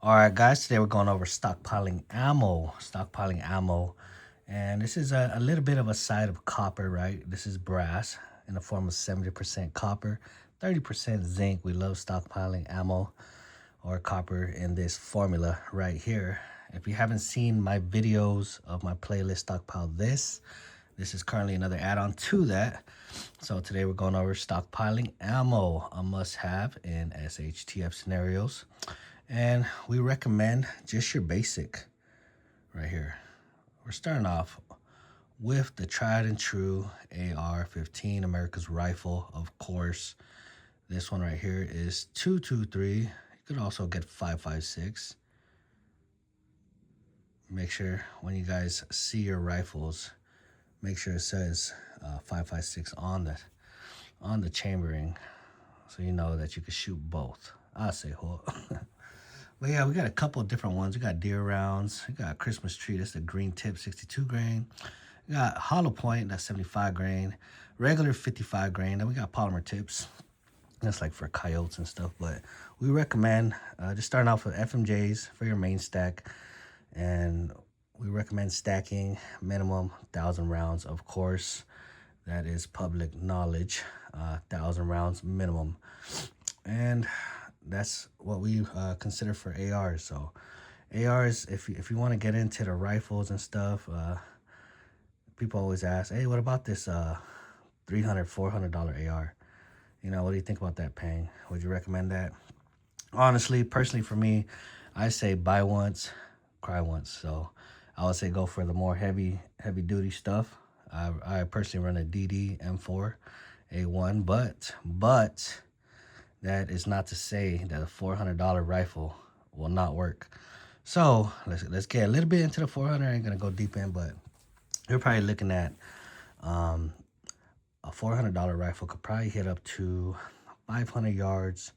All right, guys, today we're going over stockpiling ammo. And this is a little bit of a side of copper, right? This is brass in the form of 70% copper, 30% zinc. We love stockpiling ammo or copper in this formula right here. If you haven't seen my videos of my playlist Stockpile this is currently another add-on to that. So today we're going over stockpiling ammo, a must-have in SHTF scenarios. And we recommend just your basic right here. We're starting off with the tried and true AR-15, America's rifle, of course. This one right here is 223. You could also get 556. Make sure when you guys see your rifles, make sure it says 556 on the chambering, so you know that you can shoot both. I say, hold. But yeah, we got a couple of different ones. We got deer rounds. We got Christmas tree. That's the green tip, 62 grain. We got hollow point. That's 75 grain. Regular 55 grain. Then we got polymer tips. That's like for coyotes and stuff. But we recommend just starting off with FMJs for your main stack. And we recommend stacking minimum 1,000 rounds. Of course, that is public knowledge. 1,000 rounds minimum. And that's what we consider for ARs. So ARs, if you want to get into the rifles and stuff, people always ask, hey, what about this $300, $400 AR? You know, what do you think about that, Pang? Would you recommend that? Honestly, personally for me, I say buy once, cry once. So I would say go for the more heavy duty stuff. I personally run a DD M4 A1, but that is not to say that a $400 rifle will not work. So let's get a little bit into the 400. I ain't gonna go deep in, but you're probably looking at a $400 rifle could probably hit up to 500 yards,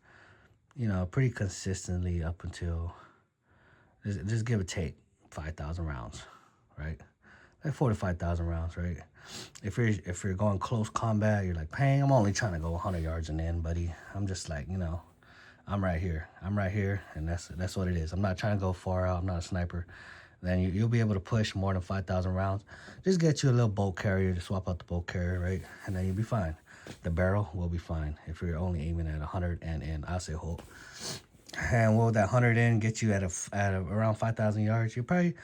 you know, pretty consistently up until just give or take 5,000 rounds, right? Like 45,000 rounds, right? If you're going close combat, you're like, Pang, I'm only trying to go 100 yards and in, buddy. I'm just like, you know, I'm right here, and that's what it is. I'm not trying to go far out. I'm not a sniper. Then you'll be able to push more than 5,000 rounds. Just get you a little bolt carrier to swap out the bolt carrier, right? And then you'll be fine. The barrel will be fine if you're only aiming at 100 and in. I'll say hold. And what would that 100 in get you at around 5,000 yards? You're probably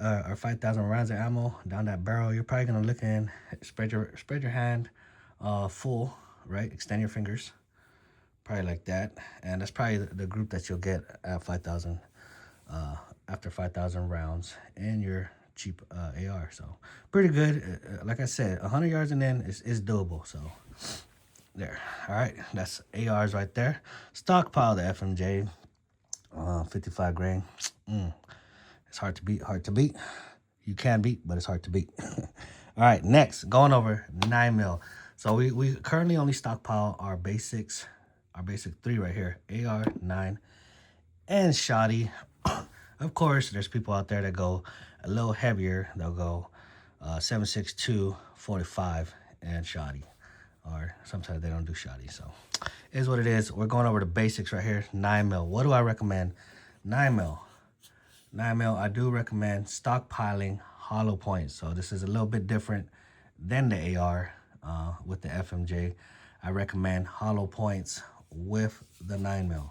or 5,000 rounds of ammo down that barrel. You're probably gonna look in, spread your hand full, right? Extend your fingers, probably like that. And that's probably the group that you'll get at 5,000 after 5,000 rounds in your cheap AR. So pretty good. Like I said, 100 yards and in is doable. So there. All right, that's ARs right there. Stockpile the FMJ, 55 grain. It's hard to beat. You can beat, but it's hard to beat. All right, next, going over 9mm. So we currently only stockpile our basics, our basic 3 right here, AR, 9, and shoddy. Of course, there's people out there that go a little heavier. They'll go 7.62, 45, and shoddy. Or sometimes they don't do shoddy. So it is what it is. We're going over the basics right here, 9mm. What do I recommend? 9mm. 9mm, I do recommend stockpiling hollow points. So this is a little bit different than the AR with the FMJ. I recommend hollow points with the 9mm.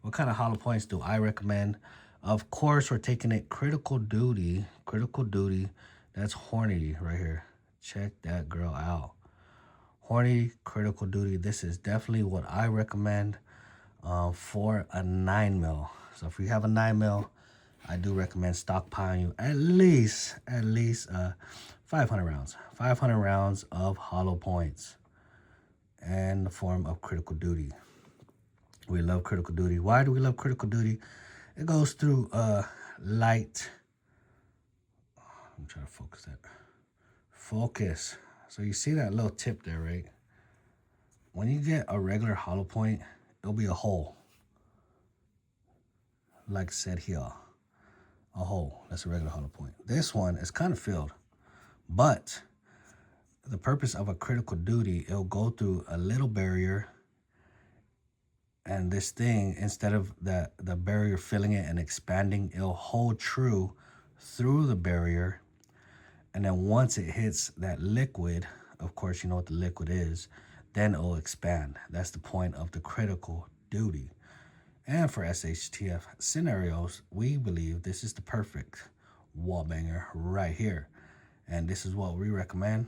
What kind of hollow points do I recommend? Of course, we're taking it critical duty. Critical duty. That's Hornady right here. Check that girl out. Hornady critical duty. This is definitely what I recommend for a 9mm. So if you have a 9mm, I do recommend stockpiling you at least 500 rounds. 500 rounds of hollow points in the form of critical duty. We love critical duty. Why do we love critical duty? It goes through light. I'm trying to focus that. Focus. So you see that little tip there, right? When you get a regular hollow point, it'll be a hole. Like said here. A hole. That's a regular hollow point. This one is kind of filled. But the purpose of a critical duty, it'll go through a little barrier And this thing, instead of the barrier filling it and expanding, it'll hold true through the barrier. And then once it hits that liquid, of course, you know what the liquid is, then it'll expand. That's the point of the critical duty. And for SHTF scenarios, we believe this is the perfect wall banger right here. And this is what we recommend.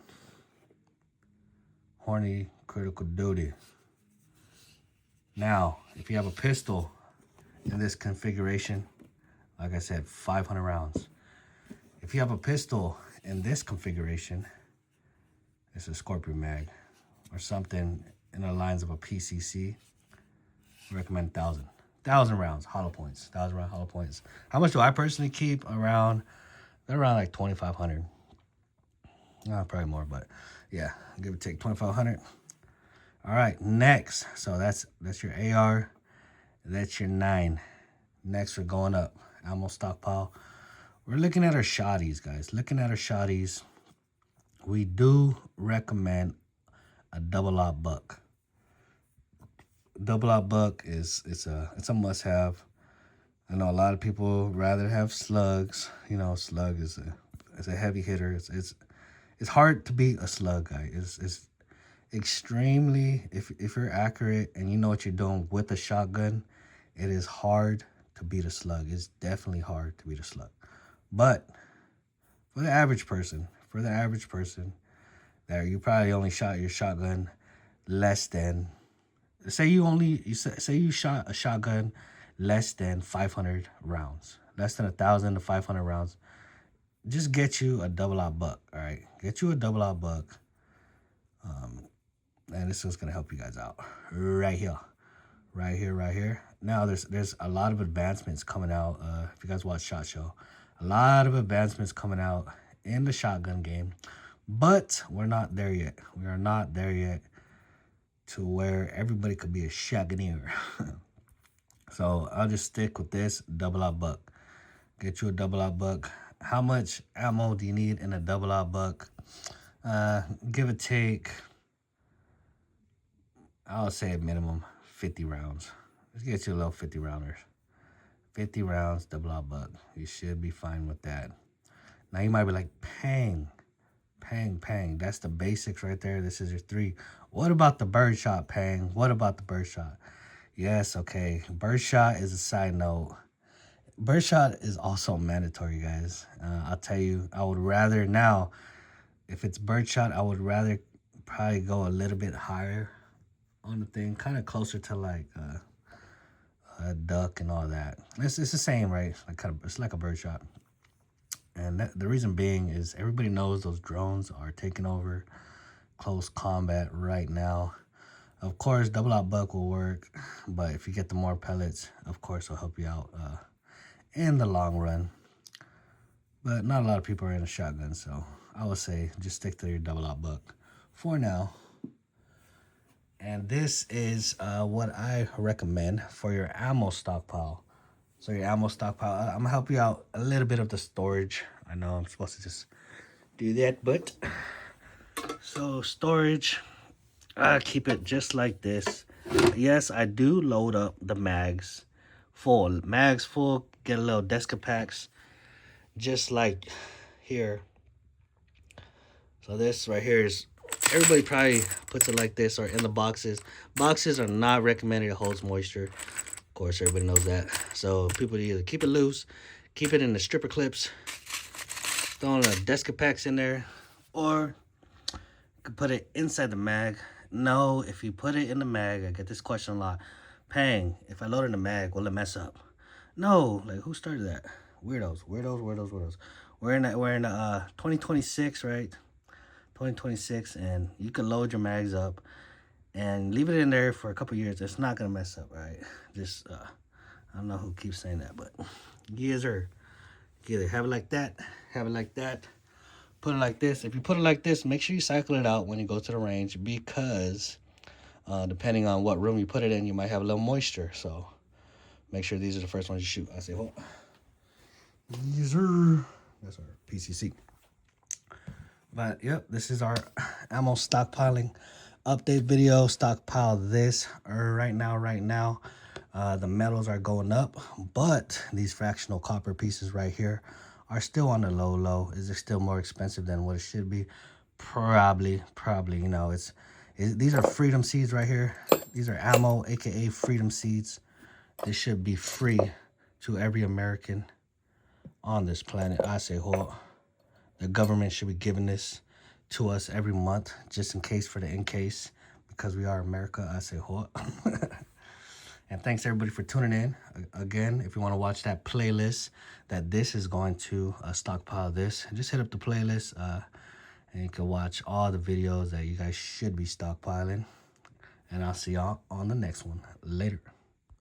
Horny critical duty. Now, if you have a pistol in this configuration, like I said, 500 rounds. If you have a pistol in this configuration, it's a Scorpion mag or something in the lines of a PCC, I recommend 1,000 rounds, hollow points, 1,000 round hollow points. How much do I personally keep? Around like 2,500. Probably more, but yeah, give or take 2,500. All right, next. So that's your AR. That's your 9. Next, we're going up. Ammo stockpile. We're looking at our shotties, guys. Looking at our shotties. We do recommend a double-aught buck. Double-aught buck it's a must-have. I know a lot of people rather have slugs. You know, slug is a heavy hitter. It's hard to beat a slug, guy. It's extremely, if you're accurate and you know what you're doing with a shotgun, it is hard to beat a slug. It's definitely hard to beat a slug. But for the average person that you probably only shot your shotgun less than, say you shot a shotgun less than 500 rounds, less than 1,000 to 500 rounds, just get you a double-aught buck. All right, get you a double-aught buck. And this is gonna help you guys out right here. Now there's a lot of advancements coming out. If you guys watch SHOT Show, a lot of advancements coming out in the shotgun game, but we're not there yet. We are not there yet to where everybody could be a shotgunner. So I'll just stick with this double-aught buck. Get you a double-aught buck. How much ammo do you need in a double-aught buck? Give or take, I'll say at minimum 50 rounds. Let's get you a little 50 rounders. 50 rounds, double-aught buck. You should be fine with that. Now you might be like, pang. That's the basics right there. This is your 3. What about the birdshot, pang? What about the birdshot? Yes, okay. Birdshot is a side note. Birdshot is also mandatory, guys. I'll tell you, I would rather now, if it's birdshot, I would rather probably go a little bit higher on the thing, kind of closer to like a duck and all that. It's the same, right? It's like a birdshot. And the reason being is everybody knows those drones are taking over close combat right now. Of course, double-aught buck will work, but if you get the more pellets, of course, it'll help you out in the long run. But not a lot of people are in a shotgun, so I would say just stick to your double-aught buck for now. And this is what I recommend for your ammo stockpile. So your ammo stockpile, I'm gonna help you out a little bit of the storage. I know I'm supposed to just do that, but so storage, I keep it just like this. Yes, I do load up the mags full. Get a little desk packs, just like here. So this right here is, everybody probably puts it like this or in the boxes. Boxes are not recommended. It holds moisture. Of course, everybody knows that. So people either keep it loose, keep it in the stripper clips, throwing the desk packs in there, or you could put it inside the mag. No, if you put it in the mag, I get this question a lot. Pang, if I load in the mag, will it mess up? No, like who started that? Weirdos. We're in 2026, right? 2026, and you can load your mags up and leave it in there for a couple years. It's not gonna mess up, right? Just I don't know who keeps saying that, but you either have it like that, put it like this. If you put it like this, make sure you cycle it out when you go to the range, because depending on what room you put it in, you might have a little moisture. So make sure these are the first ones you shoot. I say, oh, these are, that's our PCC. But yep, this is our ammo stockpiling update video. Stockpile this right now. The metals are going up, but these fractional copper pieces right here are still on the low. Is it still more expensive than what it should be? Probably. You know, these are freedom seeds right here. These are ammo, aka freedom seeds. This should be free to every American on this planet. I say, hold. The government should be giving this to us every month, just in case, for the in case, because we are America. I say, hold. And thanks everybody for tuning in. Again, if you want to watch that playlist that this is going to stockpile this, just hit up the playlist and you can watch all the videos that you guys should be stockpiling. And I'll see y'all on the next one. Later.